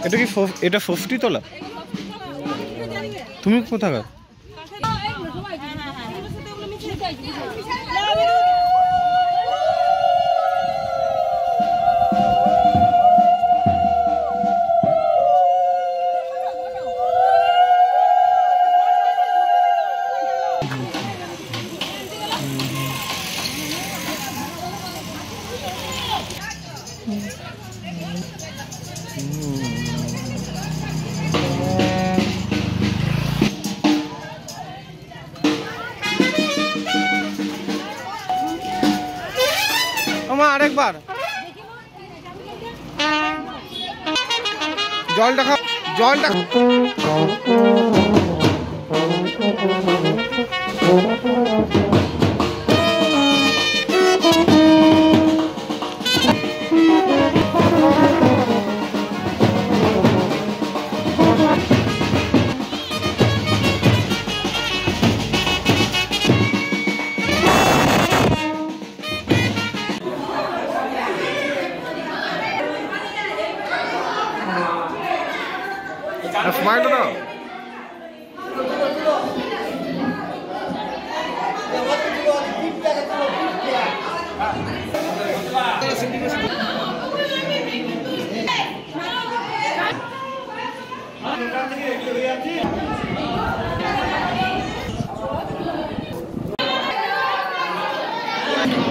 এটা কি এটা 50 তলা? তুমি কোথাকার? আরেকবার জলটা খাও, জলটা স্মাইল দাও।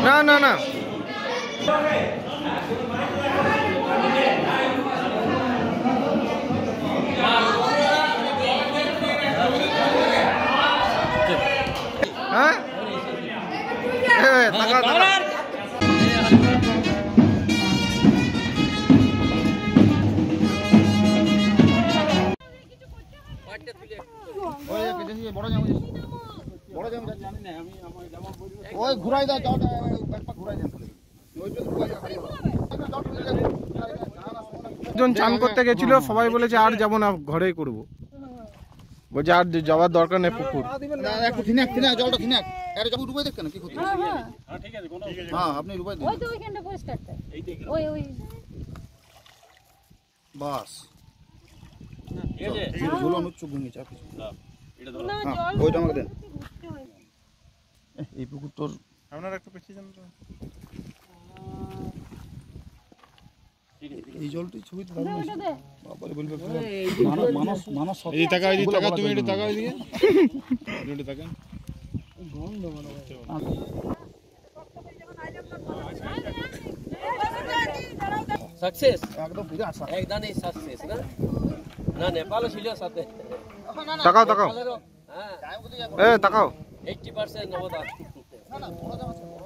না না না চান করতে গেছিল, সবাই বলেছে আর যাবো না, ঘরেই করবো। বলছে আর যাওয়ার দরকার নেই, পুকুর বাস এই পুকুরটার আপনার একটু পেছিয়ে যান তো। এই জলটি ছবিতে বাবারে বলবে মানস মানস এই টাকা এই টাকা তুমি এটা টাকা দিয়ে এটা টাকা গন্ধ মানে সাকসেস একদম পুরো একদম সাকসেস না না নেপালও ছিল সাথে। তাকাও তাকাও, হ্যাঁ এ তাকাও 80% নবদা না না বড় জামা